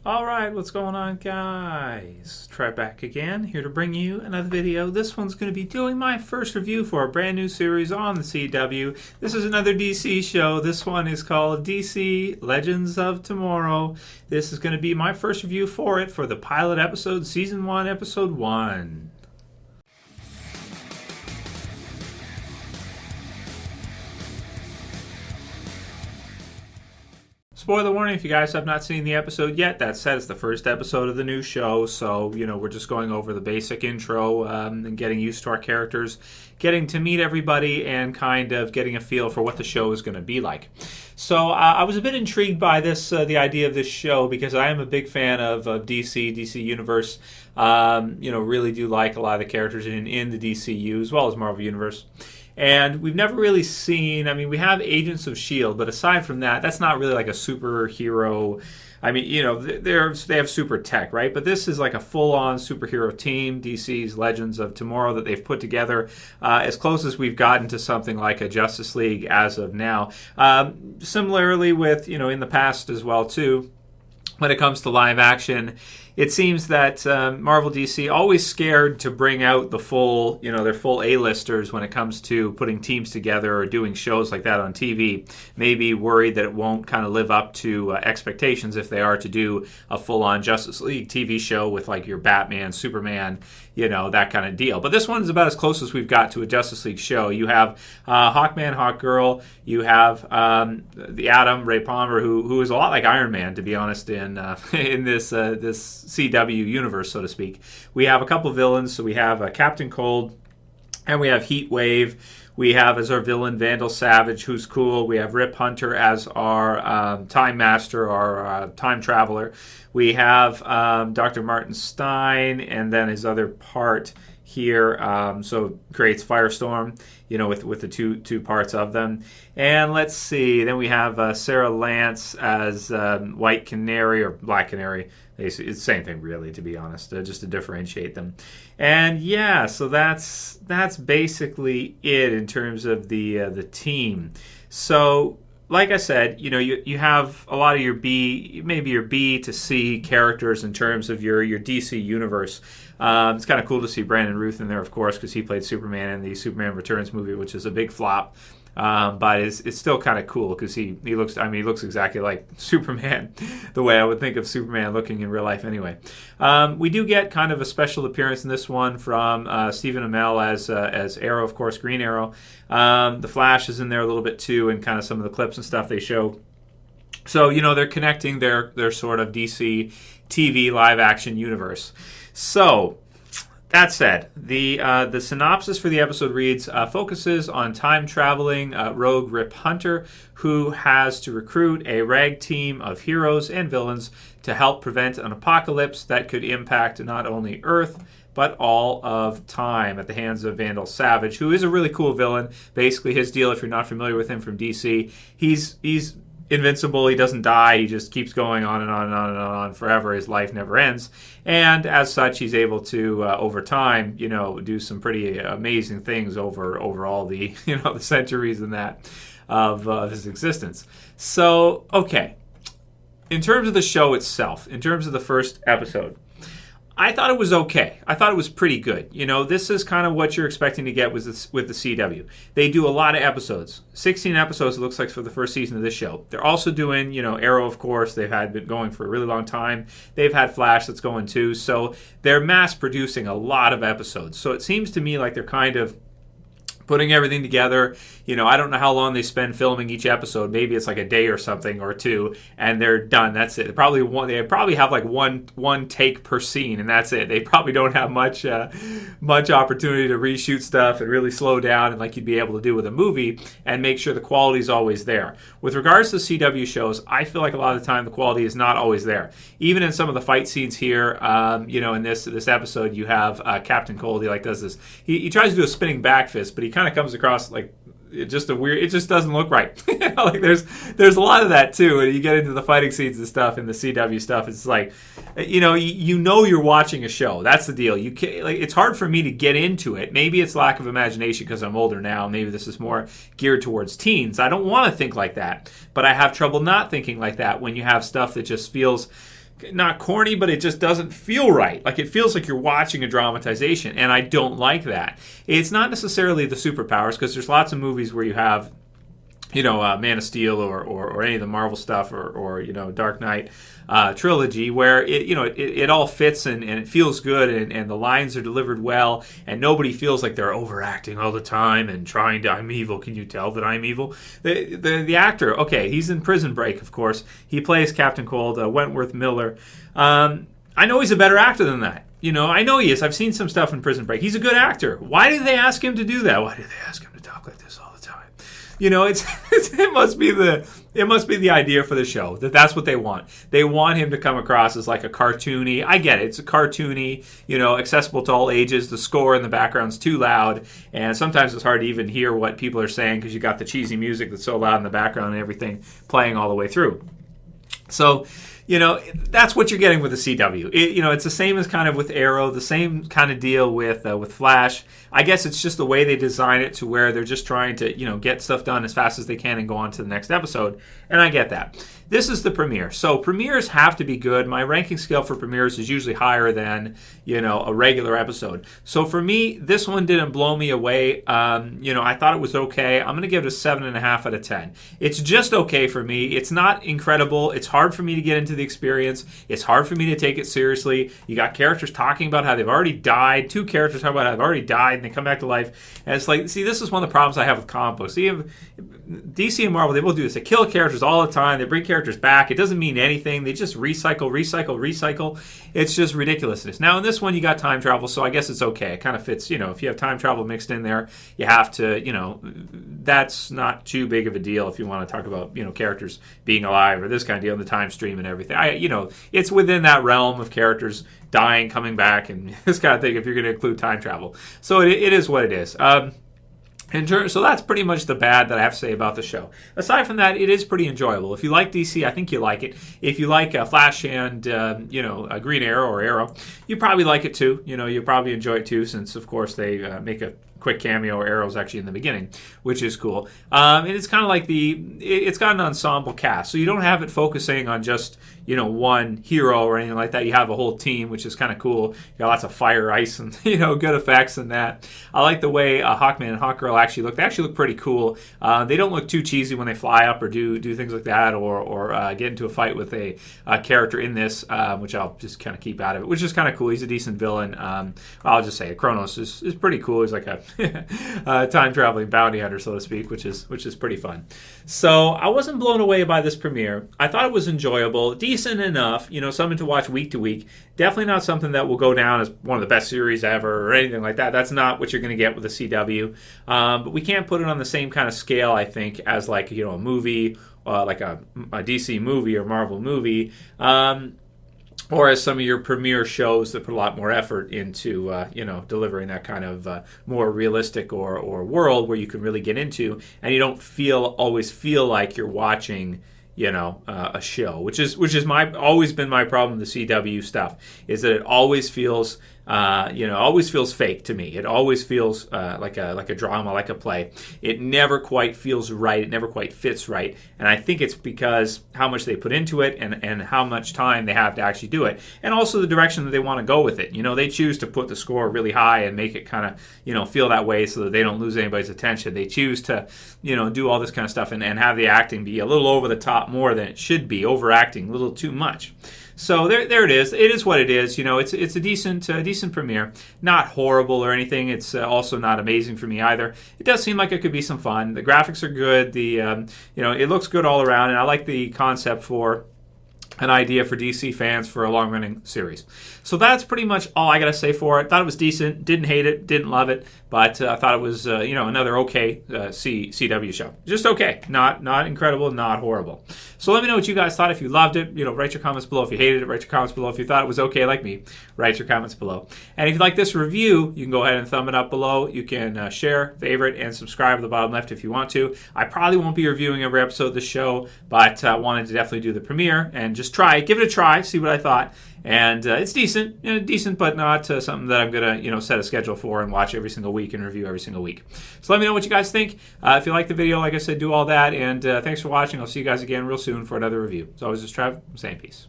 Alright, what's going on, guys? Trev back again, here to bring you another video. This one's going to be doing my first review for a brand new series on the CW. This is another DC show. This one is called DC Legends of Tomorrow. This is going to be my first review for it for the pilot episode, Season 1, Episode 1. Spoiler warning, if you guys have not seen the episode yet. That said, it's the first episode of the new show, so, we're just going over the basic intro and getting used to our characters, getting to meet everybody, and kind of getting a feel for what the show is going to be like. So I was a bit intrigued by this, the idea of this show, because I am a big fan of DC Universe. Really do like a lot of the characters in the DCU, as well as Marvel Universe. And we've never really seen, we have Agents of S.H.I.E.L.D., but aside from that, that's not really like a superhero. They have super tech, right? But this is like a full-on superhero team, DC's Legends of Tomorrow, that they've put together, as close as we've gotten to something like a Justice League as of now. Similarly with, in the past as well, too, when it comes to live action, it seems that Marvel DC always scared to bring out the full, their full A-listers when it comes to putting teams together or doing shows like that on TV. Maybe worried that it won't kind of live up to expectations if they are to do a full-on Justice League TV show with like your Batman, Superman, that kind of deal. But this one is about as close as we've got to a Justice League show. You have Hawkman, Hawkgirl. You have the Atom, Ray Palmer, who is a lot like Iron Man, to be honest, in this CW universe, so to speak. We have a couple of villains. So we have Captain Cold, and we have Heat Wave. We have as our villain Vandal Savage, who's cool. We have Rip Hunter as our Time Master, our Time Traveler. We have Dr. Martin Stein, and then his other part here, so creates Firestorm, with the two parts of them. And let's see, then we have Sara Lance as White Canary or Black Canary. It's the same thing, really, to be honest, just to differentiate them. And yeah, so that's basically it in terms of the team. So, like I said, you have a lot of your B to C characters in terms of your DC universe. It's kind of cool to see Brandon Routh in there, of course, because he played Superman in the Superman Returns movie, which is a big flop. But it's still kind of cool because he looks exactly like Superman, the way I would think of Superman looking in real life anyway. We do get kind of a special appearance in this one from Stephen Amell as Arrow, of course, Green Arrow. The Flash is in there a little bit too, and kind of some of the clips and stuff they show. So, they're connecting their sort of DC TV live action universe. So, that said, the synopsis for the episode reads, focuses on time-traveling rogue Rip Hunter, who has to recruit a rag team of heroes and villains to help prevent an apocalypse that could impact not only Earth, but all of time at the hands of Vandal Savage, who is a really cool villain. Basically, his deal, if you're not familiar with him from DC, he's invincible. He doesn't die. He just keeps going on and on and on and on forever. His life never ends. And as such, he's able to, over time, do some pretty amazing things over all the, the centuries and that of his existence. So, okay. In terms of the show itself, in terms of the first episode, I thought it was okay. I thought it was pretty good. This is kind of what you're expecting to get with the CW. They do a lot of episodes. 16 episodes, it looks like, for the first season of this show. They're also doing, Arrow, of course. They've been going for a really long time. They've had Flash that's going too. So they're mass producing a lot of episodes. So it seems to me like they're kind of putting everything together. I don't know how long they spend filming each episode. Maybe it's like a day or something or two, and they're done. That's it. They probably have like one take per scene, and that's it. They probably don't have much opportunity to reshoot stuff and really slow down, and like you'd be able to do with a movie, and make sure the quality is always there. With regards to CW shows, I feel like a lot of the time the quality is not always there. Even in some of the fight scenes here, in this episode, you have Captain Cold. He does this. He tries to do a spinning back fist, but he kind of comes across like it just doesn't look right. There's a lot of that too. When you get into the fighting scenes and stuff in the CW stuff, it's like, you're watching a show. That's the deal. It's hard for me to get into it. Maybe it's lack of imagination because I'm older now. Maybe this is more geared towards teens. I don't want to think like that, but I have trouble not thinking like that when you have stuff that just feels not corny, but it just doesn't feel right. Like, it feels like you're watching a dramatization, and I don't like that. It's not necessarily the superpowers, because there's lots of movies where you have, Man of Steel or any of the Marvel stuff or Dark Knight trilogy, where it all fits and it feels good and the lines are delivered well and nobody feels like they're overacting all the time and trying to, I'm evil, can you tell that I'm evil? The actor, okay, he's in Prison Break, of course. He plays Captain Cold, Wentworth Miller. I know he's a better actor than that. I know he is. I've seen some stuff in Prison Break. He's a good actor. Why did they ask him to do that? Why did they ask him to talk like this all the time? It must be the idea for the show that's what they want. They want him to come across as like a cartoony. I get it. It's a cartoony, accessible to all ages. The score in the background's too loud, and sometimes it's hard to even hear what people are saying because you got the cheesy music that's so loud in the background and everything playing all the way through. So, that's what you're getting with the CW. It's the same as kind of with Arrow, the same kind of deal with Flash. I guess it's just the way they design it to where they're just trying to, get stuff done as fast as they can and go on to the next episode. And I get that. This is the premiere. So premieres have to be good. My ranking scale for premieres is usually higher than, a regular episode. So for me, this one didn't blow me away. I thought it was okay. I'm going to give it a 7.5 out of 10. It's just okay for me. It's not incredible. It's hard for me to get into the experience. It's hard for me to take it seriously. You got characters talking about how they've already died. Two characters talking about how they've already died and they come back to life. And it's like, see, this is one of the problems I have with comic books. See, DC and Marvel, they will do this. They kill characters all the time. They bring characters back. It doesn't mean anything. They just recycle. It's just ridiculousness. Now, in this one, you got time travel, so I guess it's okay. It kind of fits, if you have time travel mixed in there, you have to, that's not too big of a deal if you want to talk about, characters being alive or this kind of deal in the time stream and everything. It's within that realm of characters dying, coming back, and this kind of thing if you're going to include time travel. So it is what it is. So that's pretty much the bad that I have to say about the show. Aside from that, it is pretty enjoyable. If you like DC, I think you like it. If you like Flash and Green Arrow or Arrow, you probably like it too. You'll probably enjoy it too, since of course they make a quick cameo. Arrow's actually in the beginning, which is cool. And it's kind of like it's got an ensemble cast, so you don't have it focusing on just one hero or anything like that. You have a whole team, which is kind of cool. You got lots of fire, ice, and good effects in that. I like the way Hawkman and Hawkgirl actually look. They actually look pretty cool. They don't look too cheesy when they fly up or do things like that, or get into a fight with a character in this, which I'll just kind of keep out of it, which is kind of cool. He's a decent villain. I'll just say Kronos is pretty cool. He's like a time-traveling bounty hunter, so to speak, which is pretty fun. So I wasn't blown away by this premiere. I thought it was enjoyable, decent enough, something to watch week to week. Definitely not something that will go down as one of the best series ever or anything like that. That's not what you're going to get with the CW. But we can't put it on the same kind of scale, I think, as like a movie, like a DC movie or Marvel movie. Or as some of your premiere shows that put a lot more effort into, delivering that kind of more realistic or world where you can really get into, and you don't always feel like you're watching, a show, which is always been my problem with the CW stuff, is that it always feels always feels fake to me. It always feels like a drama, like a play. It never quite feels right. It never quite fits right. And I think it's because how much they put into it and how much time they have to actually do it. And also the direction that they want to go with it. They choose to put the score really high and make it kind of, feel that way so that they don't lose anybody's attention. They choose to, do all this kind of stuff and have the acting be a little over the top more than it should be, overacting a little too much. So there it is. It is what it is. It's a decent premiere. Not horrible or anything. It's also not amazing for me either. It does seem like it could be some fun. The graphics are good. It looks good all around, and I like the concept for an idea for DC fans for a long-running series. So that's pretty much all I got to say for it. Thought it was decent. Didn't hate it. Didn't love it. But I thought it was, another okay CW show. Just okay. Not incredible. Not horrible. So let me know what you guys thought. If you loved it, write your comments below. If you hated it, write your comments below. If you thought it was okay like me, write your comments below. And if you like this review, you can go ahead and thumb it up below. You can share, favorite, and subscribe at the bottom left if you want to. I probably won't be reviewing every episode of the show, but I wanted to definitely do the premiere and just try it. Give it a try. See what I thought. And it's decent, but not something that I'm going to, set a schedule for and watch every single week and review every single week. So let me know what you guys think. If you like the video, like I said, do all that. And thanks for watching. I'll see you guys again real soon for another review. As always, it's Trev. I'm saying peace.